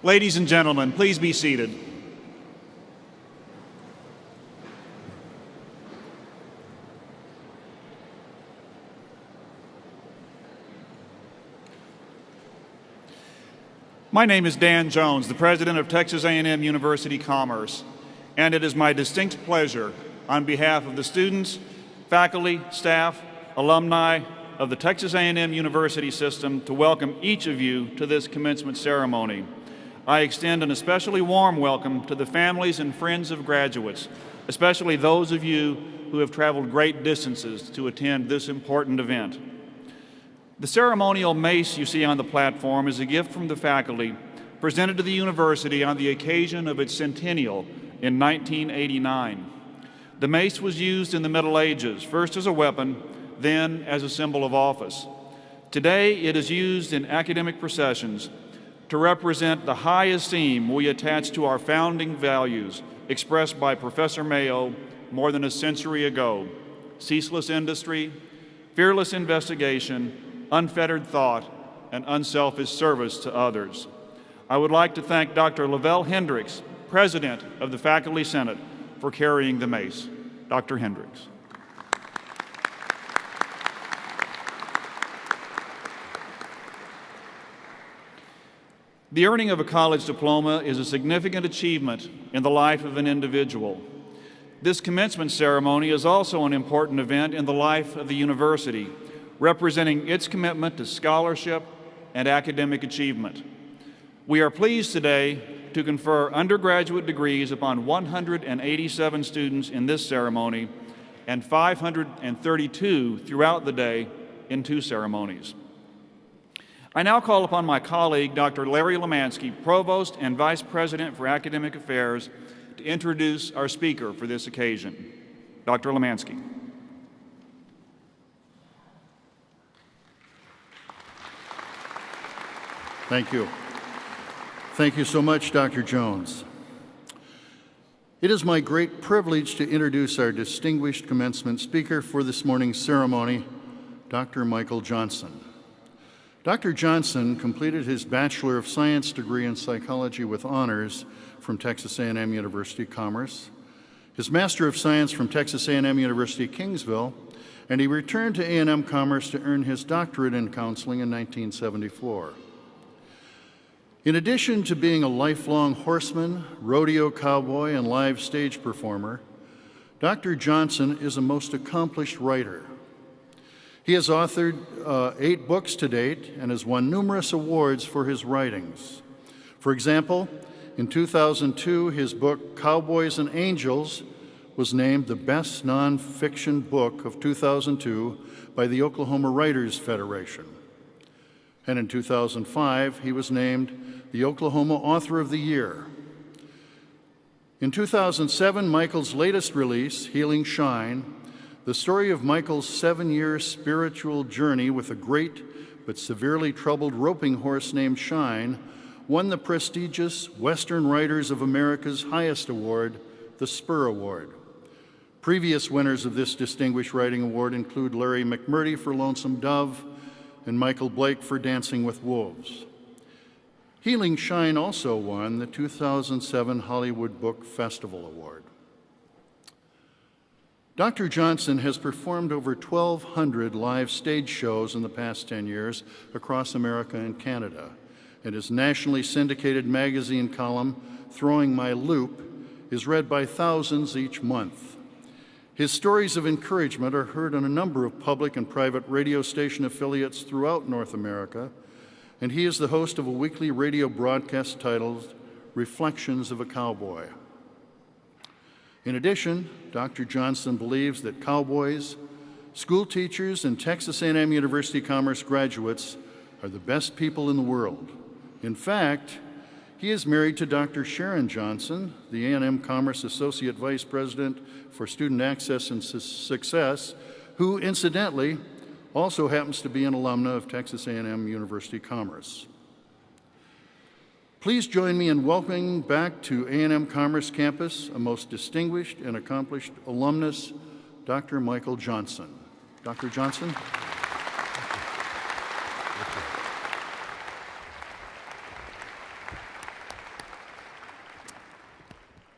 Ladies and gentlemen, please be seated. My name is Dan Jones, the president of Texas A&M University Commerce, and it is my distinct pleasure on behalf of the students, faculty, staff, alumni of the Texas A&M University system to welcome each of you to this commencement ceremony. I extend an especially warm welcome to the families and friends of graduates, especially those of you who have traveled great distances to attend this important event. The ceremonial mace you see on the platform is a gift from the faculty presented to the university on the occasion of its centennial in 1989. The mace was used in the Middle Ages, first as a weapon, then as a symbol of office. Today, it is used in academic processions to represent the high esteem we attach to our founding values expressed by Professor Mayo more than a century ago: ceaseless industry, fearless investigation, unfettered thought, and unselfish service to others. I would like to thank Dr. Lavelle Hendricks, President of the Faculty Senate, for carrying the mace. Dr. Hendricks. The earning of a college diploma is a significant achievement in the life of an individual. This commencement ceremony is also an important event in the life of the university, representing its commitment to scholarship and academic achievement. We are pleased today to confer undergraduate degrees upon 187 students in this ceremony and 532 throughout the day in 2 ceremonies. I now call upon my colleague, Dr. Larry Lemansky, Provost and Vice President for Academic Affairs, to introduce our speaker for this occasion. Dr. Lemansky. Thank you. Thank you so much, Dr. Jones. It is my great privilege to introduce our distinguished commencement speaker for this morning's ceremony, Dr. Michael Johnson. Dr. Johnson completed his Bachelor of Science degree in psychology with honors from Texas A&M University Commerce, his Master of Science from Texas A&M University Kingsville, and he returned to A&M Commerce to earn his doctorate in counseling in 1974. In addition to being a lifelong horseman, rodeo cowboy, and live stage performer, Dr. Johnson is a most accomplished writer. He has authored 8 books to date and has won numerous awards for his writings. For example, in 2002, his book, Cowboys and Angels, was named the best nonfiction book of 2002 by the Oklahoma Writers Federation. And in 2005, he was named the Oklahoma Author of the Year. In 2007, Michael's latest release, Healing Shine, the story of Michael's 7-year spiritual journey with a great but severely troubled roping horse named Shine, won the prestigious Western Writers of America's highest award, the Spur Award. Previous winners of this distinguished writing award include Larry McMurdy for Lonesome Dove and Michael Blake for Dancing with Wolves. Healing Shine also won the 2007 Hollywood Book Festival Award. Dr. Johnson has performed over 1,200 live stage shows in the past 10 years across America and Canada, and his nationally syndicated magazine column, Throwing My Loop, is read by thousands each month. His stories of encouragement are heard on a number of public and private radio station affiliates throughout North America, and he is the host of a weekly radio broadcast titled Reflections of a Cowboy. In addition, Dr. Johnson believes that cowboys, school teachers, and Texas A&M University Commerce graduates are the best people in the world. In fact, he is married to Dr. Sharon Johnson, the A&M Commerce Associate Vice President for Student Access and Success, who, incidentally, also happens to be an alumna of Texas A&M University Commerce. Please join me in welcoming back to A&M Commerce campus a most distinguished and accomplished alumnus, Dr. Michael Johnson. Dr. Johnson.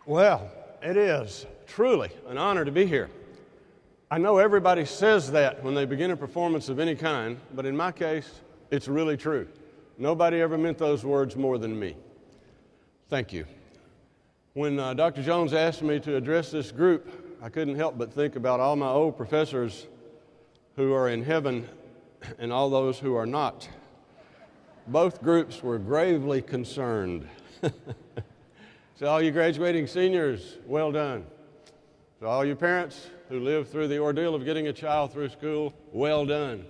Well, it is truly an honor to be here. I know everybody says that when they begin a performance of any kind, but in my case, it's really true. Nobody ever meant those words more than me. Thank you. When Dr. Jones asked me to address this group, I couldn't help but think about all my old professors who are in heaven and all those who are not. Both groups were gravely concerned. So all you graduating seniors, well done. To all you parents who lived through the ordeal of getting a child through school, well done.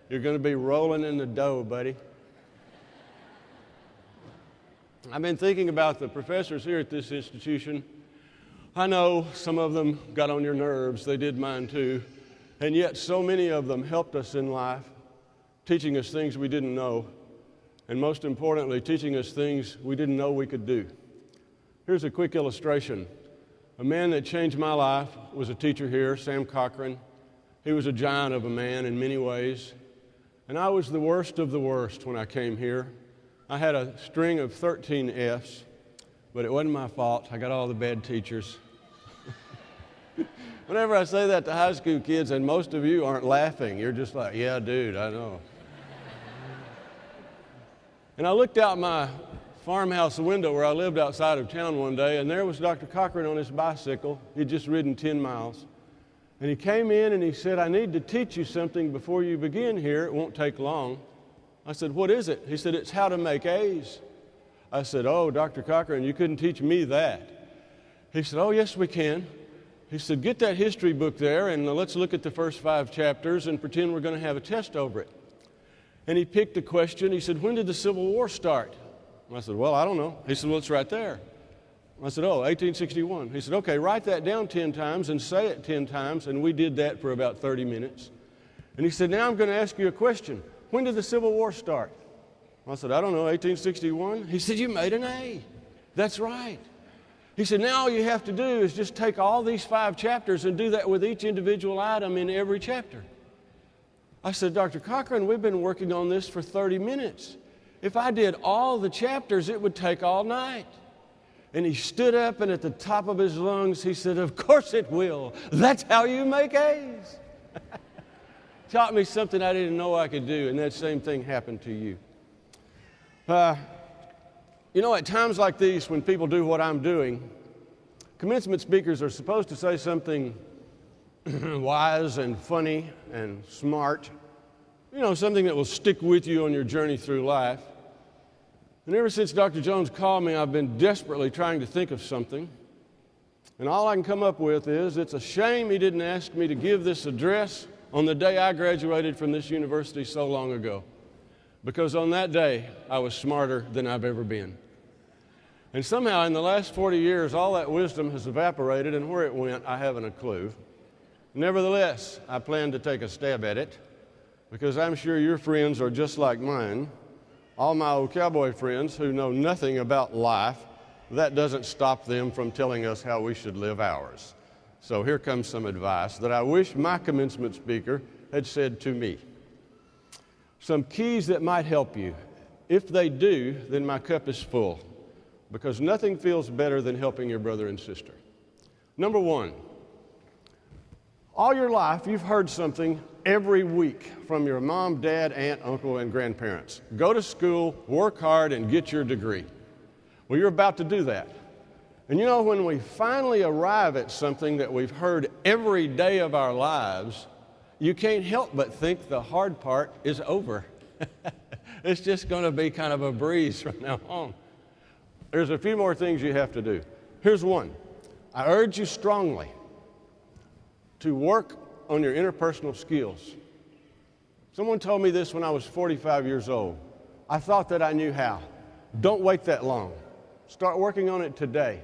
You're going to be rolling in the dough, buddy. I've been thinking about the professors here at this institution. I know some of them got on your nerves. They did mine too. And yet so many of them helped us in life, teaching us things we didn't know, and most importantly, teaching us things we didn't know we could do. Here's a quick illustration. A man that changed my life was a teacher here, Sam Cochran. He was a giant of a man in many ways. And I was the worst of the worst when I came here. I had a string of 13 Fs, but it wasn't my fault. I got all the bad teachers. Whenever I say that to high school kids, and most of you aren't laughing, you're just like, yeah, dude, I know. And I looked out my farmhouse window where I lived outside of town one day, and there was Dr. Cochran on his bicycle. He'd just ridden 10 miles. And he came in and he said, I need to teach you something before you begin here. It won't take long. I said, what is it? He said, it's how to make A's. I said, oh, Dr. Cochran, you couldn't teach me that. He said, oh, yes, we can. He said, get that history book there and let's look at the first 5 chapters and pretend we're going to have a test over it. And he picked a question. He said, when did the Civil War start? I said, well, I don't know. He said, well, it's right there. I said, oh, 1861. He said, okay, write that down 10 times and say it 10 times. And we did that for about 30 minutes. And he said, now I'm going to ask you a question. When did the Civil War start? I said, I don't know, 1861. He said, you made an A. That's right. He said, now all you have to do is just take all these 5 chapters and do that with each individual item in every chapter. I said, Dr. Cochran, we've been working on this for 30 minutes. If I did all the chapters, it would take all night. And he stood up, and at the top of his lungs, he said, of course it will. That's how you make A's. Taught me something I didn't know I could do, and that same thing happened to you. You know, at times like these, when people do what I'm doing, commencement speakers are supposed to say something wise and funny and smart, you know, something that will stick with you on your journey through life. And ever since Dr. Jones called me, I've been desperately trying to think of something. And all I can come up with is, it's a shame he didn't ask me to give this address on the day I graduated from this university so long ago. Because on that day, I was smarter than I've ever been. And somehow in the last 40 years, all that wisdom has evaporated, and where it went, I haven't a clue. Nevertheless, I plan to take a stab at it, because I'm sure your friends are just like mine. All my old cowboy friends who know nothing about life, that doesn't stop them from telling us how we should live ours. So here comes some advice that I wish my commencement speaker had said to me. Some keys that might help you. If they do, then my cup is full, because nothing feels better than helping your brother and sister. Number 1, all your life you've heard something every week from your mom, dad, aunt, uncle, and grandparents. Go to school, work hard, and get your degree. Well, you're about to do that. And you know, when we finally arrive at something that we've heard every day of our lives, you can't help but think the hard part is over. It's just going to be kind of a breeze from now on. There's a few more things you have to do. Here's one. I urge you strongly to work on your interpersonal skills. Someone told me this when I was 45 years old. I thought that I knew how. Don't wait that long. Start working on it today.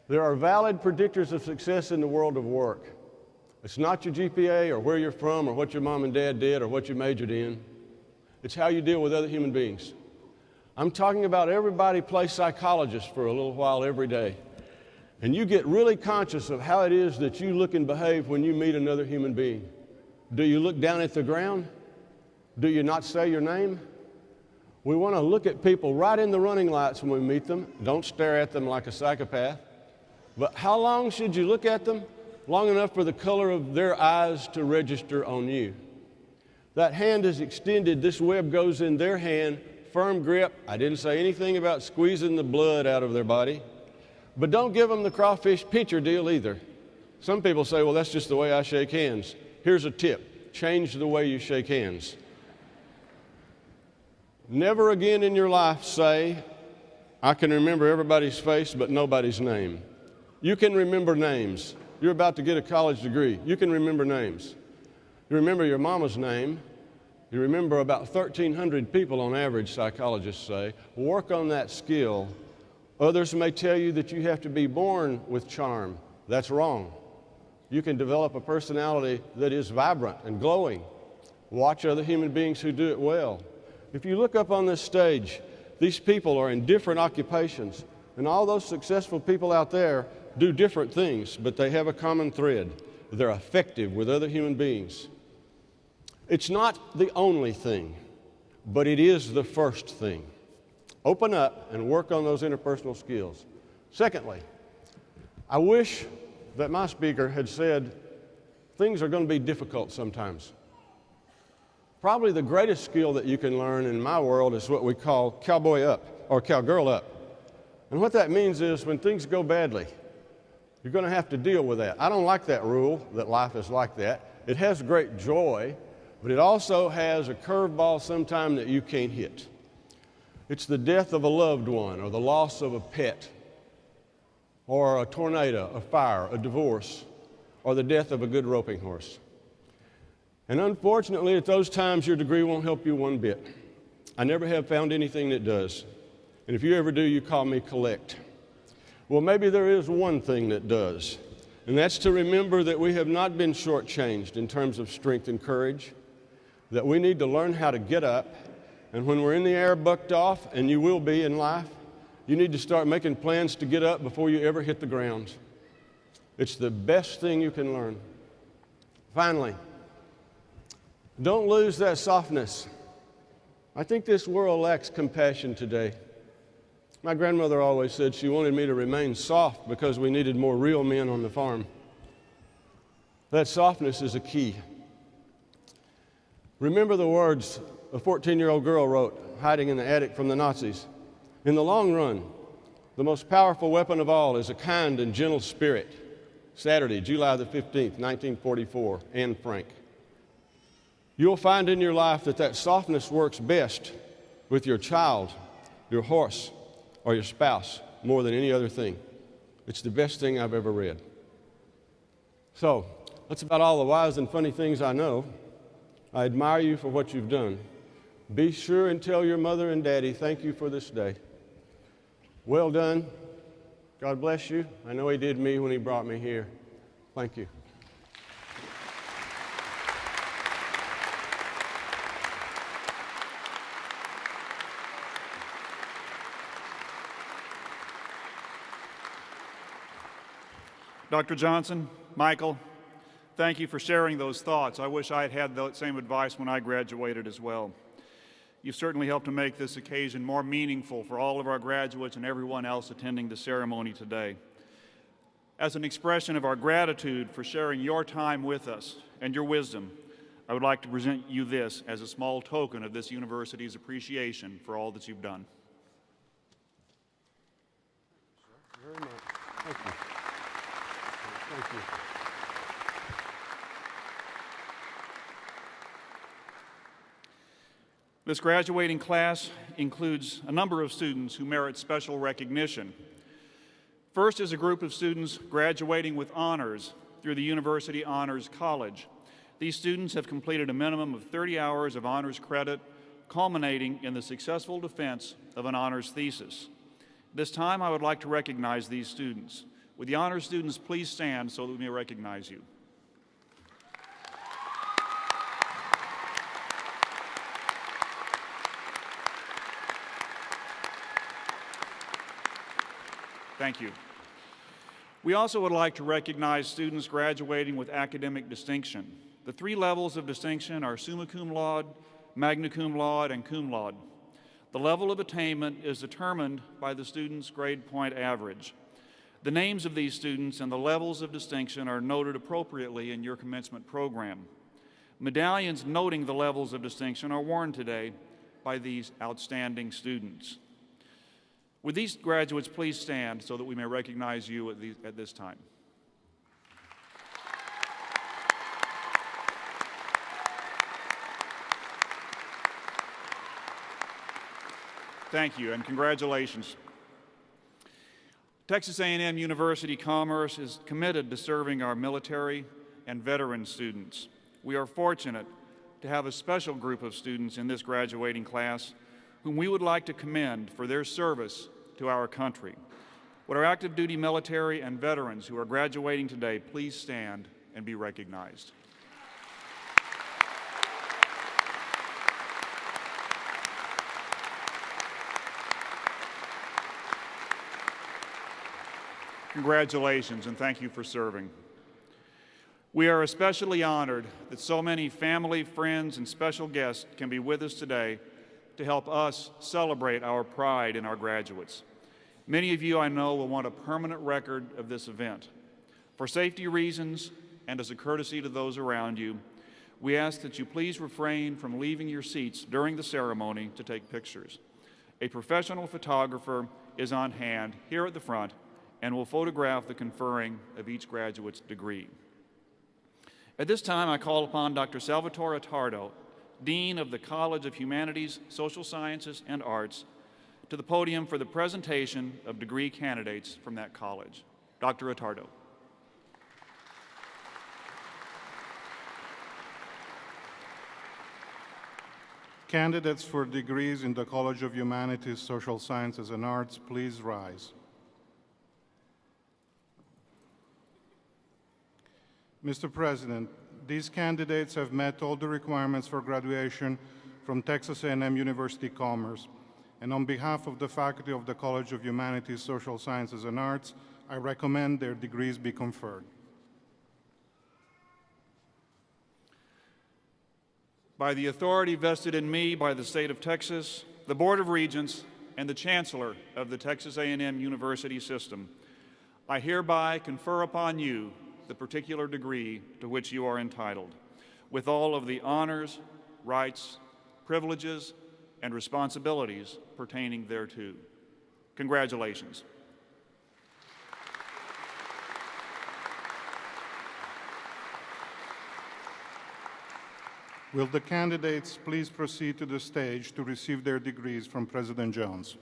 There are valid predictors of success in the world of work. It's not your GPA or where you're from or what your mom and dad did or what you majored in. It's how you deal with other human beings. I'm talking about everybody plays psychologist for a little while every day. And you get really conscious of how it is that you look and behave when you meet another human being. Do you look down at the ground? Do you not say your name? We want to look at people right in the running lights when we meet them. Don't stare at them like a psychopath. But how long should you look at them? Long enough for the color of their eyes to register on you. That hand is extended, this web goes in their hand, firm grip. I didn't say anything about squeezing the blood out of their body. But don't give them the crawfish pitcher deal either. Some people say, well, that's just the way I shake hands. Here's a tip. Change the way you shake hands. Never again in your life say, I can remember everybody's face but nobody's name. You can remember names. You're about to get a college degree. You can remember names. You remember your mama's name. You remember about 1,300 people on average, psychologists say. Work on that skill. Others may tell you that you have to be born with charm. That's wrong. You can develop a personality that is vibrant and glowing. Watch other human beings who do it well. If you look up on this stage, these people are in different occupations, and all those successful people out there do different things, but they have a common thread. They're effective with other human beings. It's not the only thing, but it is the first thing. Open up and work on those interpersonal skills. Secondly, I wish that my speaker had said, things are going to be difficult sometimes. Probably the greatest skill that you can learn in my world is what we call cowboy up or cowgirl up. And what that means is when things go badly, you're going to have to deal with that. I don't like that rule that life is like that. It has great joy, but it also has a curveball sometime that you can't hit. It's the death of a loved one or the loss of a pet or a tornado, a fire, a divorce, or the death of a good roping horse. And unfortunately, at those times, your degree won't help you one bit. I never have found anything that does. And if you ever do, you call me collect. Well, maybe there is one thing that does, and that's to remember that we have not been shortchanged in terms of strength and courage, that we need to learn how to get up, and when we're in the air bucked off, and you will be in life, you need to start making plans to get up before you ever hit the ground. It's the best thing you can learn. Finally, don't lose that softness. I think this world lacks compassion today. My grandmother always said she wanted me to remain soft because we needed more real men on the farm. That softness is a key. Remember the words a 14-year-old girl wrote, hiding in the attic from the Nazis. In the long run, the most powerful weapon of all is a kind and gentle spirit. Saturday, July the 15th, 1944, Anne Frank. You'll find in your life that softness works best with your child, your horse, or your spouse more than any other thing. It's the best thing I've ever read. So, that's about all the wise and funny things I know. I admire you for what you've done. Be sure and tell your mother and daddy thank you for this day. Well done. God bless you. I know He did me when He brought me here. Thank you. Dr. Johnson, Michael, thank you for sharing those thoughts. I wish I had had the same advice when I graduated as well. You've certainly helped to make this occasion more meaningful for all of our graduates and everyone else attending the ceremony today. As an expression of our gratitude for sharing your time with us and your wisdom, I would like to present you this as a small token of this university's appreciation for all that you've done. Very much. Thank you. Thank you. This graduating class includes a number of students who merit special recognition. First is a group of students graduating with honors through the University Honors College. These students have completed a minimum of 30 hours of honors credit, culminating in the successful defense of an honors thesis. This time, I would like to recognize these students. Would the honors students please stand so that we may recognize you? Thank you. We also would like to recognize students graduating with academic distinction. The three levels of distinction are summa cum laude, magna cum laude, and cum laude. The level of attainment is determined by the student's grade point average. The names of these students and the levels of distinction are noted appropriately in your commencement program. Medallions noting the levels of distinction are worn today by these outstanding students. Would these graduates please stand so that we may recognize you at this time? Thank you, and congratulations. Texas A&M University Commerce is committed to serving our military and veteran students. We are fortunate to have a special group of students in this graduating class whom we would like to commend for their service to our country. Would our active duty military and veterans who are graduating today please stand and be recognized? Congratulations, and thank you for serving. We are especially honored that so many family, friends, and special guests can be with us today to help us celebrate our pride in our graduates. Many of you, I know, will want a permanent record of this event. For safety reasons and as a courtesy to those around you, we ask that you please refrain from leaving your seats during the ceremony to take pictures. A professional photographer is on hand here at the front and will photograph the conferring of each graduate's degree. At this time, I call upon Dr. Salvatore Attardo, Dean of the College of Humanities, Social Sciences, and Arts, to the podium for the presentation of degree candidates from that college. Dr. Attardo. Candidates for degrees in the College of Humanities, Social Sciences, and Arts, please rise. Mr. President, these candidates have met all the requirements for graduation from Texas A&M University Commerce, and on behalf of the faculty of the College of Humanities, Social Sciences, and Arts, I recommend their degrees be conferred. By the authority vested in me by the state of Texas, the Board of Regents, and the Chancellor of the Texas A&M University System, I hereby confer upon you the particular degree to which you are entitled, with all of the honors, rights, privileges, and responsibilities pertaining thereto. Congratulations. Will the candidates please proceed to the stage to receive their degrees from President Jones?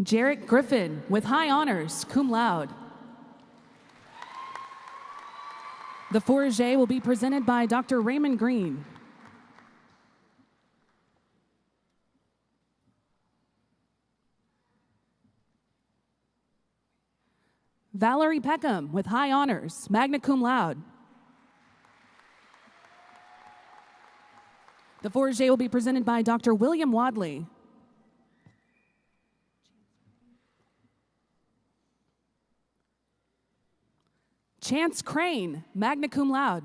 Jarrett Griffin, with high honors, cum laude. The Fourragère will be presented by Dr. Raymond Green. Valerie Peckham, with high honors, magna cum laude. The Fourragère will be presented by Dr. William Wadley. Chance Crane, magna cum laude.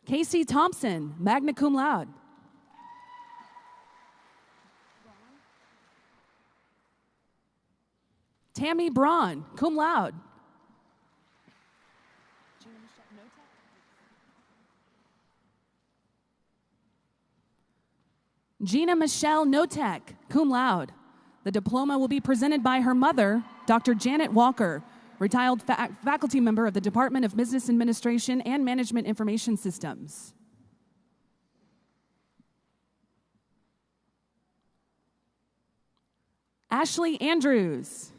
Casey Thompson, magna cum laude. Tammy Braun, cum laude. Gina Michelle Notek, cum laude. The diploma will be presented by her mother, Dr. Janet Walker, retired faculty member of the Department of Business Administration and Management Information Systems. Ashley Andrews.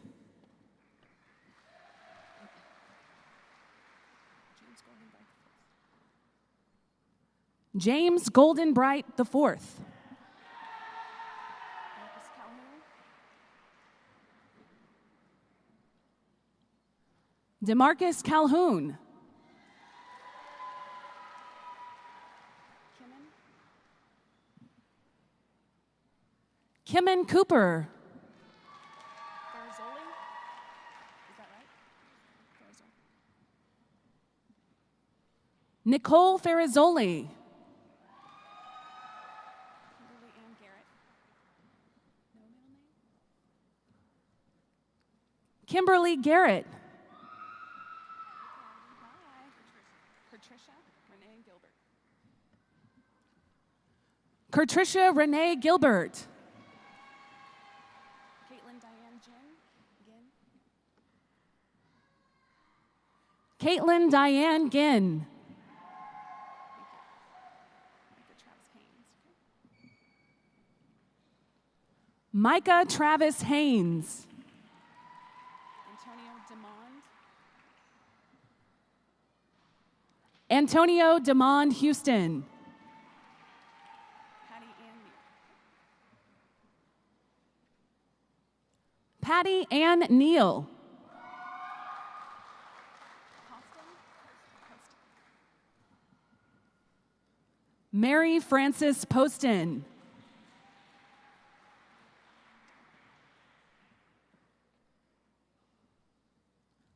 James Golden Bright IV. DeMarcus Calhoun. Kimon Cooper. Nicole Ferrazzoli. Kimberly Garrett. Kertricia Renee Gilbert. Caitlin Diane Ginn. Micah Travis Haynes. Antonio DeMond Houston. Patty Ann Neal. Mary Frances Poston.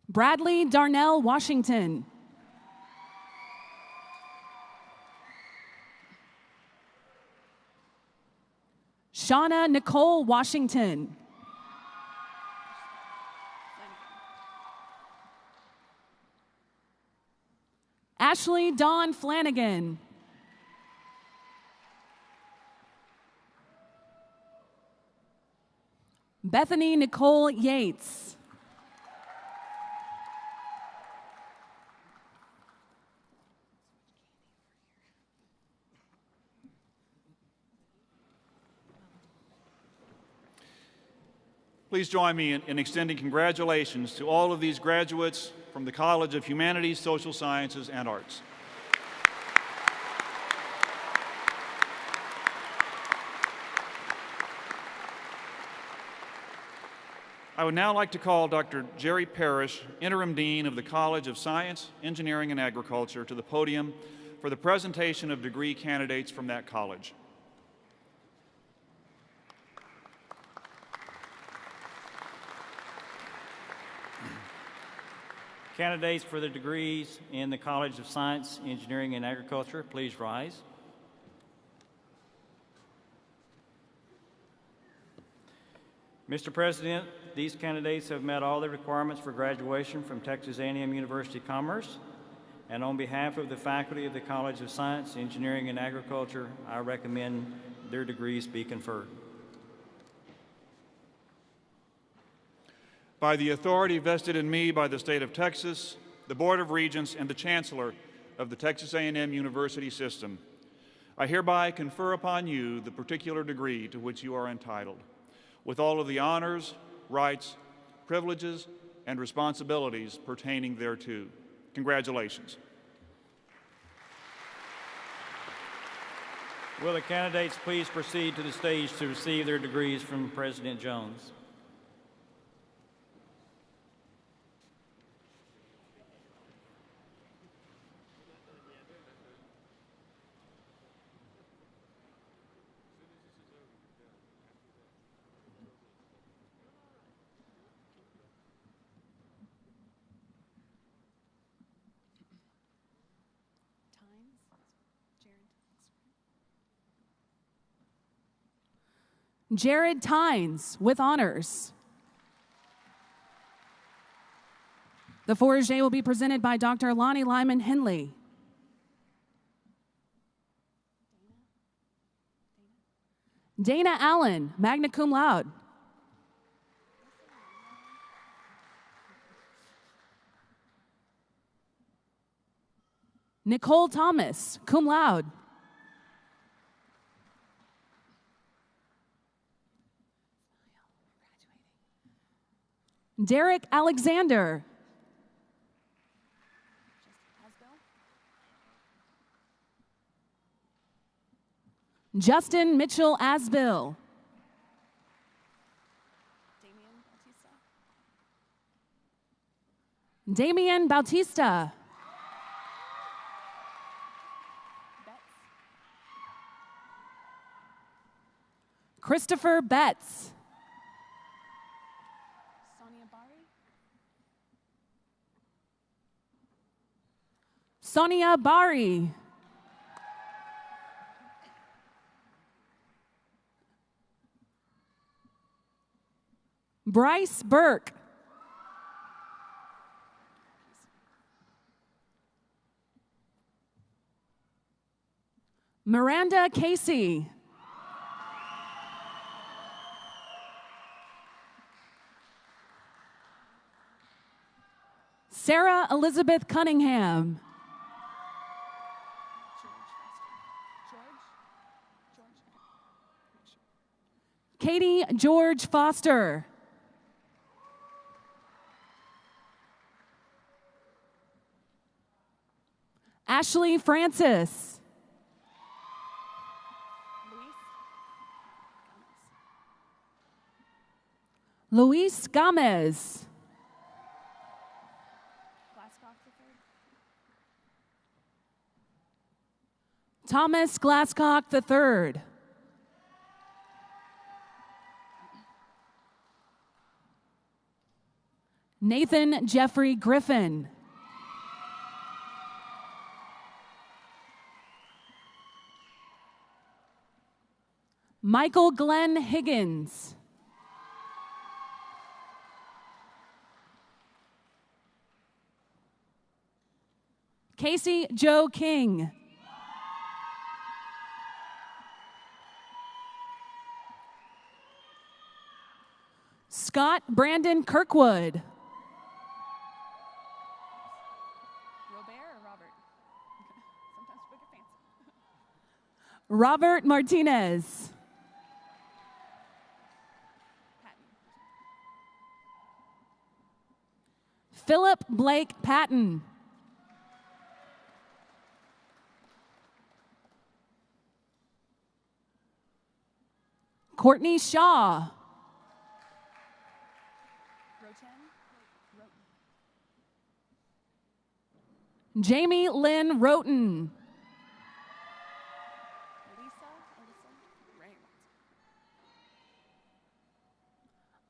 Bradley Darnell Washington. Shauna Nicole Washington. Ashley Dawn Flanagan. Bethany Nicole Yates. Please join me in extending congratulations to all of these graduates from the College of Humanities, Social Sciences, and Arts. I would now like to call Dr. Jerry Parrish, Interim Dean of the College of Science, Engineering, and Agriculture, to the podium for the presentation of degree candidates from that college. Candidates for the degrees in the College of Science, Engineering, and Agriculture, please rise. Mr. President, these candidates have met all the requirements for graduation from Texas A&M University Commerce, and on behalf of the faculty of the College of Science, Engineering, and Agriculture, I recommend their degrees be conferred. By the authority vested in me by the state of Texas, the Board of Regents, and the Chancellor of the Texas A&M University System, I hereby confer upon you the particular degree to which you are entitled, with all of the honors, rights, privileges, and responsibilities pertaining thereto. Congratulations. Will the candidates please proceed to the stage to receive their degrees from President Jones? Jared Tynes with honors. The Fourragé will be presented by Dr. Lonnie Lyman Henley. Dana Allen, magna cum laude. Nicole Thomas, cum laude. Derek Alexander. Justin Mitchell Asbill. Damian Bautista. Christopher Betts. Sonia Bari. Bryce Burke. Miranda Casey. Sarah Elizabeth Cunningham. Katie George Foster. Ashley Francis. Luis Gomez. Thomas Glasscock III. Nathan Jeffrey Griffin. Michael Glenn Higgins. Casey Joe King. Scott Brandon Kirkwood. Robert Martinez. Philip Blake Patton. Courtney Shaw. Jamie Lynn Roten.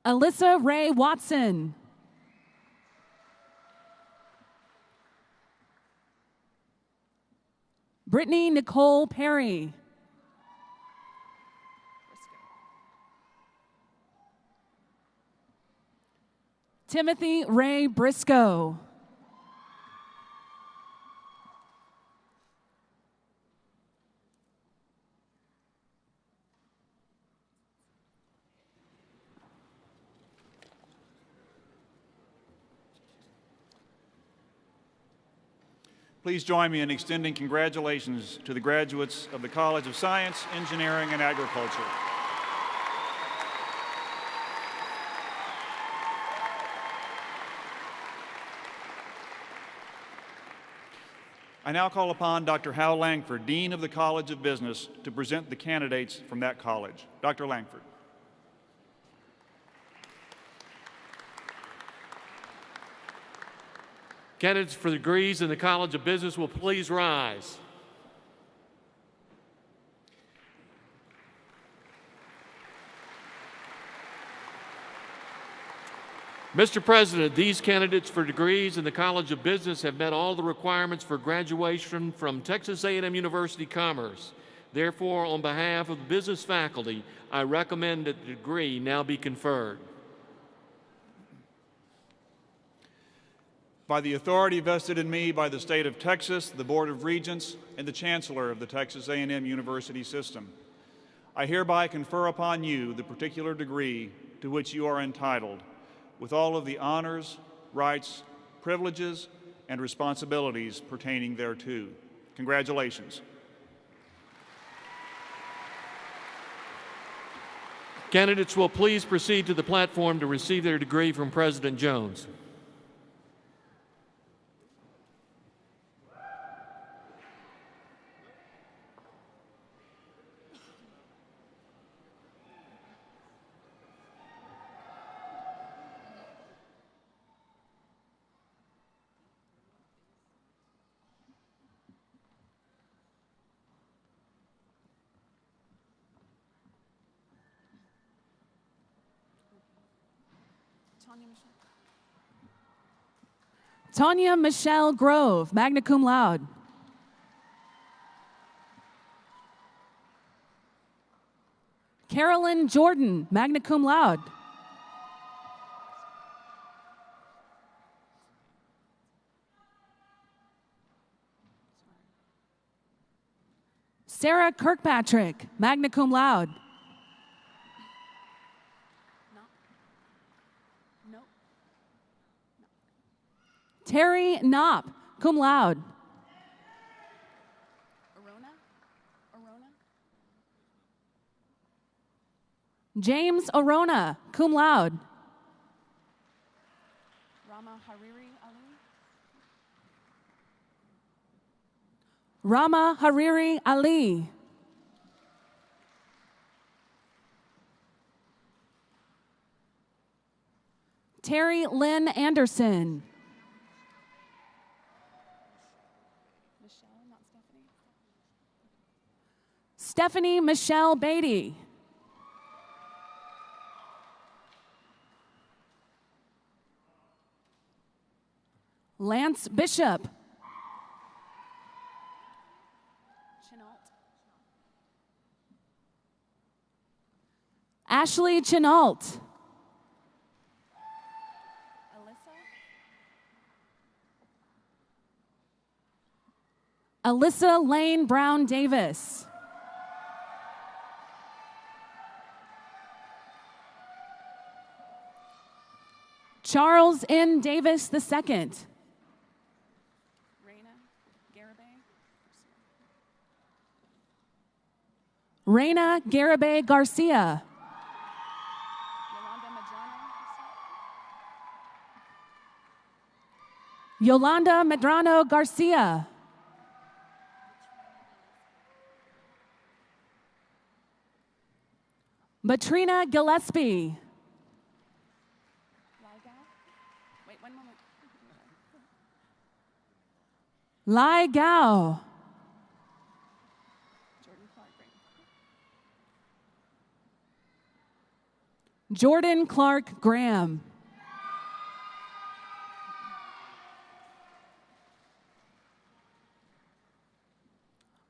Alyssa Ray Watson. Brittany Nicole Perry. Timothy Ray Briscoe. Please join me in extending congratulations to the graduates of the College of Science, Engineering, and Agriculture. I now call upon Dr. Hal Langford, Dean of the College of Business, to present the candidates from that college. Dr. Langford. Candidates for degrees in the College of Business will please rise. Mr. President, these candidates for degrees in the College of Business have met all the requirements for graduation from Texas A&M University Commerce. Therefore, on behalf of the business faculty, I recommend that the degree now be conferred. By the authority vested in me by the state of Texas, the Board of Regents, and the Chancellor of the Texas A&M University System, I hereby confer upon you the particular degree to which you are entitled, with all of the honors, rights, privileges, and responsibilities pertaining thereto. Congratulations. Candidates will please proceed to the platform to receive their degree from President Jones. Tanya Michelle Grove, magna cum laude. Carolyn Jordan, magna cum laude. Sarah Kirkpatrick, magna cum laude. Terry Knopp, cum laude. James Arona, cum laude. Rama Hariri Ali. Terry Lynn Anderson. Stephanie Michelle Beatty. Lance Bishop. Ashley Chenault. Alyssa Lane Brown Davis. Charles N. Davis II. Reina Garibay Garcia. Yolanda Medrano Garcia. Matrina Gillespie. Wait, one moment. Lai Gao. Jordan Clark Graham.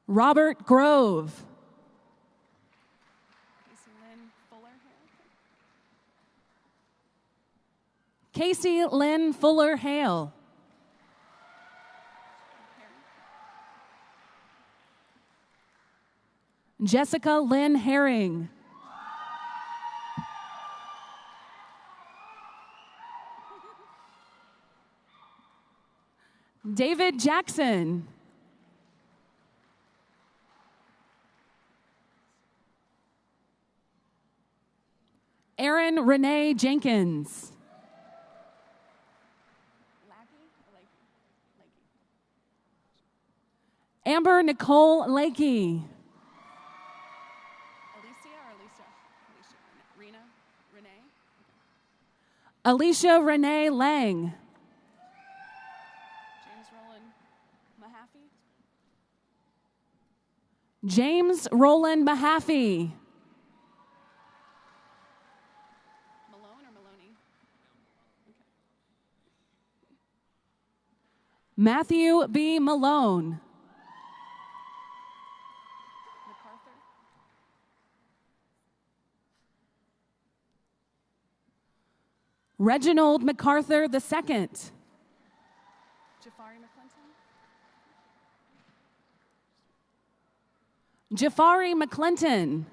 Robert Grove. Casey Lynn Fuller Hale. Jessica Lynn Herring. David Jackson. Erin Renee Jenkins. Amber Nicole Lakey. Alicia Renee Lang. James Roland Mahaffey. Malone or Maloney? Okay. Matthew B. Malone. MacArthur. Reginald MacArthur II. Jafari McClinton. Jafari McClinton.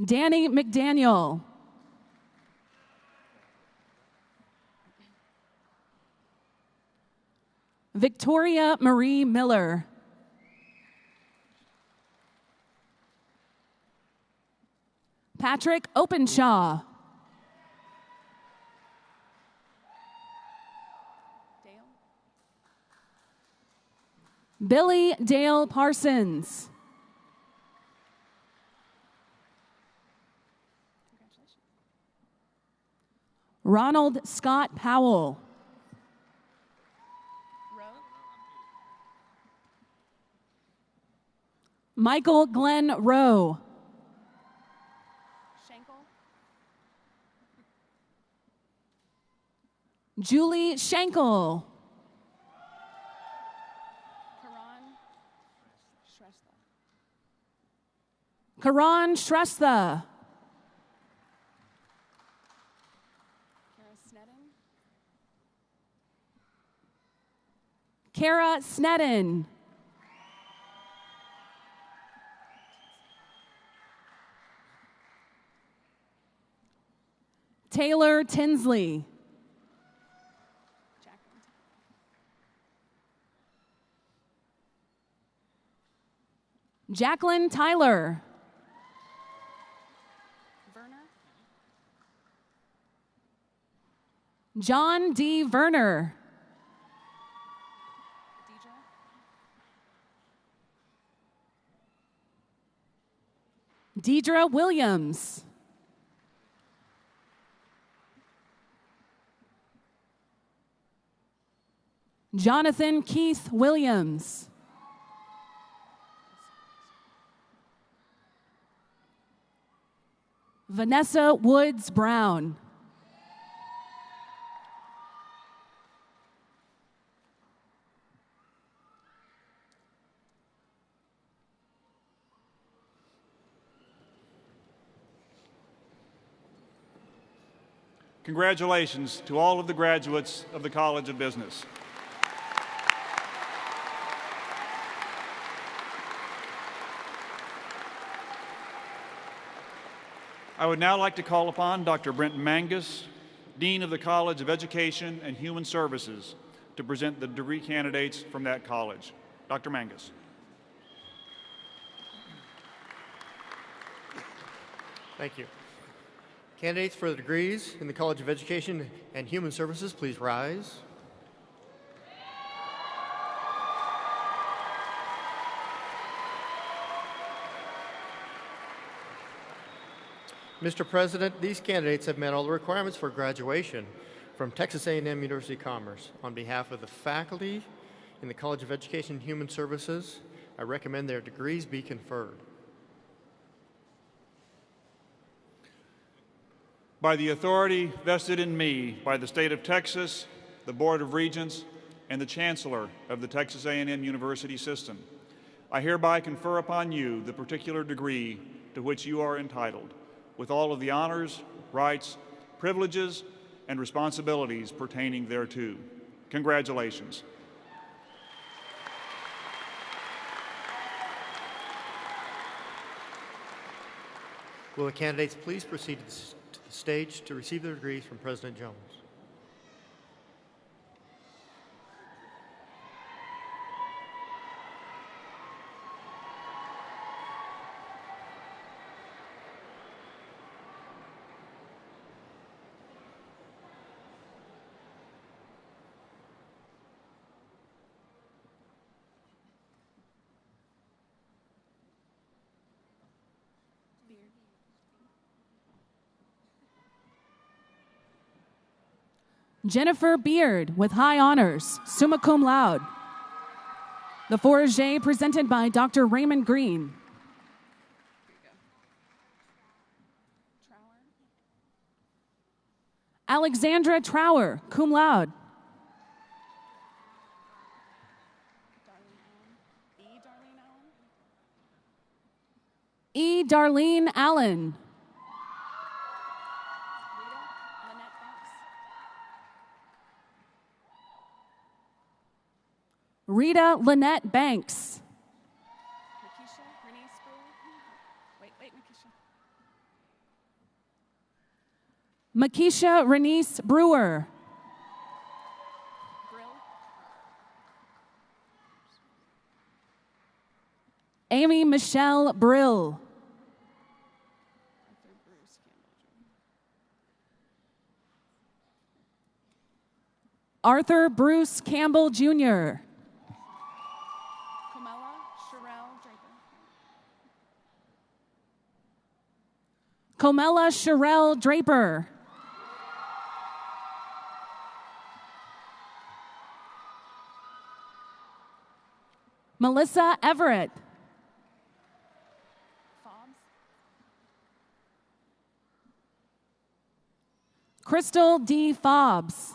Danny McDaniel. Victoria Marie Miller. Patrick Openshaw. Billy Dale Parsons. Ronald Scott Powell. Michael Glenn Rowe. Julie Schenkel. Karan Shrestha. Kara Snedden. Taylor Tinsley. Jacqueline Tyler. John D. Verner. Deidre Williams. Jonathan Keith Williams. Vanessa Woods Brown. Congratulations to all of the graduates of the College of Business. I would now like to call upon Dr. Brent Mangus, Dean of the College of Education and Human Services, to present the degree candidates from that college. Dr. Mangus. Thank you. Candidates for the degrees in the College of Education and Human Services, please rise. Mr. President, these candidates have met all the requirements for graduation from Texas A&M University Commerce. On behalf of the faculty in the College of Education and Human Services, I recommend their degrees be conferred. By the authority vested in me by the state of Texas, the Board of Regents, and the Chancellor of the Texas A&M University System, I hereby confer upon you the particular degree to which you are entitled, with all of the honors, rights, privileges, and responsibilities pertaining thereto. Congratulations. Will the candidates please proceed to the stage to receive their degrees from President Jones? Jennifer Beard with high honors, summa cum laude. The Fourragère presented by Dr. Raymond Green. Alexandra Trower, cum laude. E. Darlene Allen. Rita Lynette Banks. Makisha Renice Brewer. Amy Michelle Brill. Arthur Bruce Campbell Jr. Comella Sherelle Draper. Melissa Everett. Crystal D. Fobbs.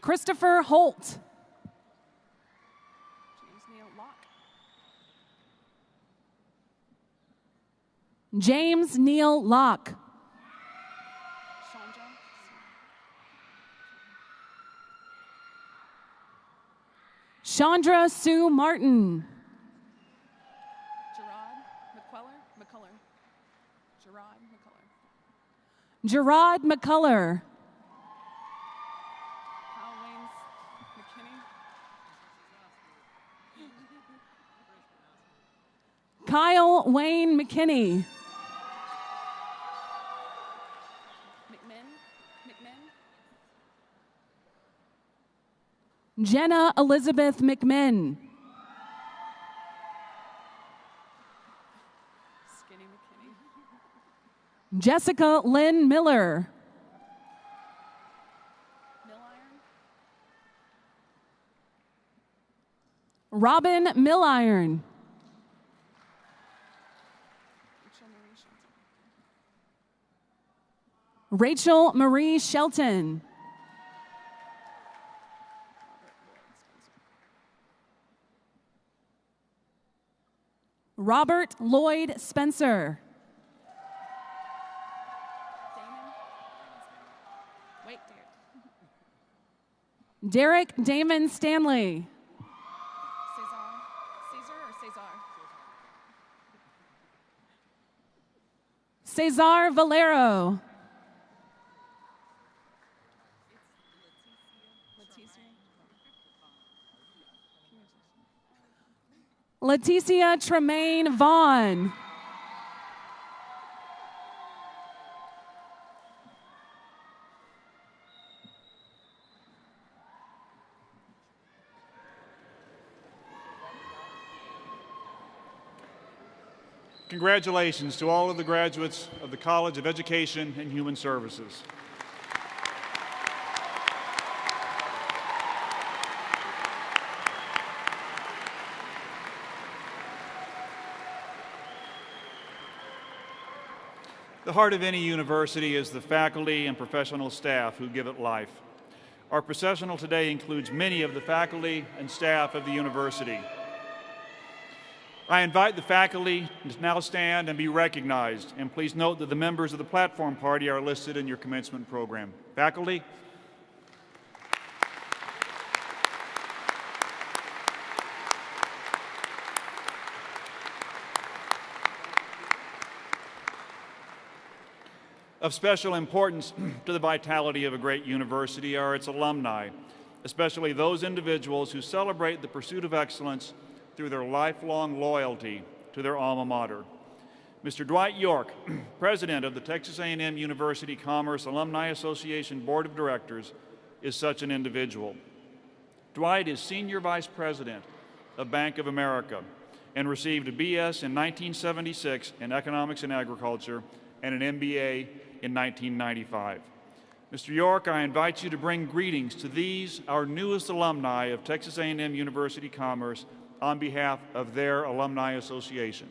Christopher Holt. James Neal Locke. Chandra Sue Martin. Gerard McCullough. Kyle Wayne McKinney. Jenna Elizabeth McMinn. Jessica Lynn Miller. Robin Milliron. Rachel Marie Shelton. Robert Lloyd Spencer. Derek Damon Stanley. Cesar Valero. Leticia Tremaine Vaughn. Congratulations to all of the graduates of the College of Education and Human Services. The heart of any university is the faculty and professional staff who give it life. Our processional today includes many of the faculty and staff of the university. I invite the faculty to now stand and be recognized, and please note that the members of the platform party are listed in your commencement program. Faculty. Of special importance to the vitality of a great university are its alumni, especially those individuals who celebrate the pursuit of excellence through their lifelong loyalty to their alma mater. Mr. Dwight York, President of the Texas A&M University Commerce Alumni Association Board of Directors, is such an individual. Dwight is Senior Vice President of Bank of America and received a BS in 1976 in Economics and Agriculture and an MBA in 1995. Mr. York, I invite you to bring greetings to these, our newest alumni of Texas A&M University Commerce, on behalf of their Alumni Association.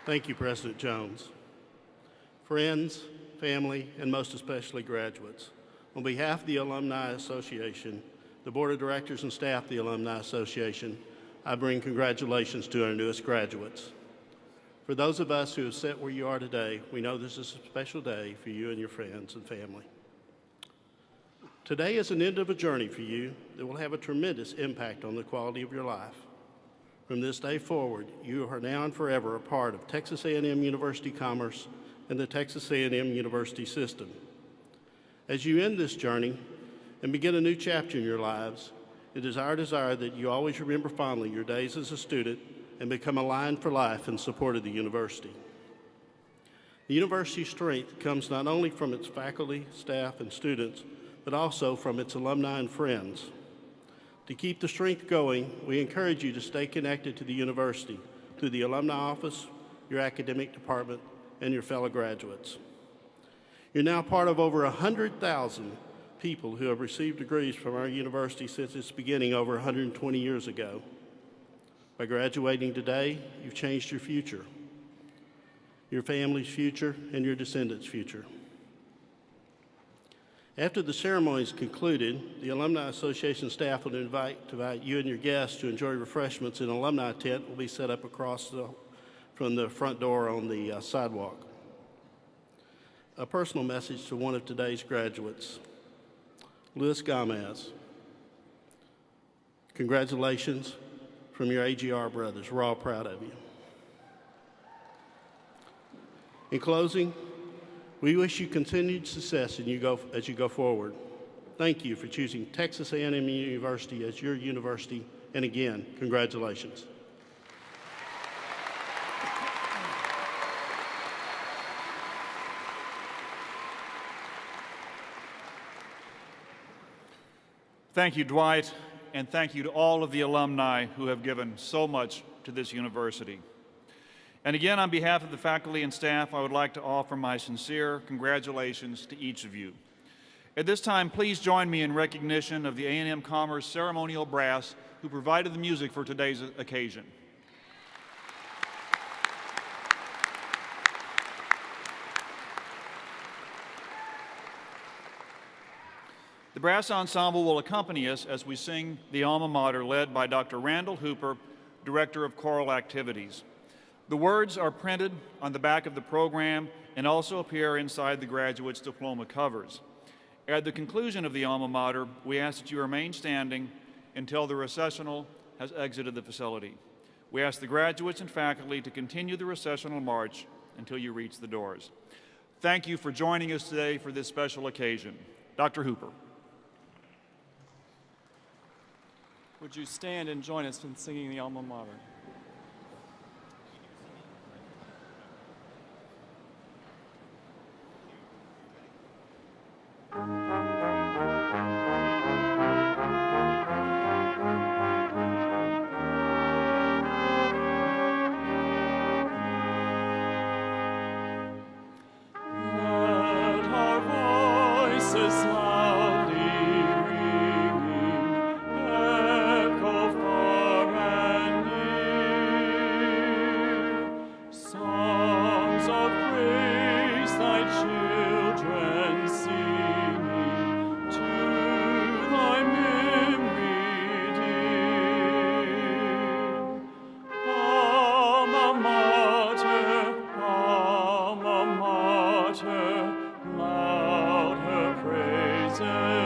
Thank you, President Jones. Friends, family, and most especially graduates, on behalf of the Alumni Association, the Board of Directors and staff of the Alumni Association, I bring congratulations to our newest graduates. For those of us who have sat where you are today, we know this is a special day for you and your friends and family. Today is an end of a journey for you that will have a tremendous impact on the quality of your life. From this day forward, you are now and forever a part of Texas A&M University Commerce and the Texas A&M University system. As you end this journey and begin a new chapter in your lives, it is our desire that you always remember fondly your days as a student and become aligned for life in support of the university. The university's strength comes not only from its faculty, staff, and students, but also from its alumni and friends. To keep the strength going, we encourage you to stay connected to the university through the alumni office, your academic department, and your fellow graduates. You're now part of over 100,000 people who have received degrees from our university since its beginning over 120 years ago. By graduating today, you've changed your future, your family's future, and your descendants' future. After the ceremony is concluded, the Alumni Association staff will invite you and your guests to enjoy refreshments in an alumni tent will be set up across from the front door on the sidewalk. A personal message to one of today's graduates, Luis Gomez. Congratulations from your AGR brothers. We're all proud of you. In closing, we wish you continued success as you go forward. Thank you for choosing Texas A&M University as your university, and again, congratulations. Thank you, Dwight, and thank you to all of the alumni who have given so much to this university. And again, on behalf of the faculty and staff, I would like to offer my sincere congratulations to each of you. At this time, please join me in recognition of the A&M Commerce ceremonial brass who provided the music for today's occasion. The brass ensemble will accompany us as we sing the alma mater led by Dr. Randall Hooper, Director of Choral Activities. The words are printed on the back of the program and also appear inside the graduate's diploma covers. At the conclusion of the alma mater, we ask that you remain standing until the recessional has exited the facility. We ask the graduates and faculty to continue the recessional march until you reach the doors. Thank you for joining us today for this special occasion. Dr. Hooper. Would you stand and join us in singing the alma mater? Loud her praises.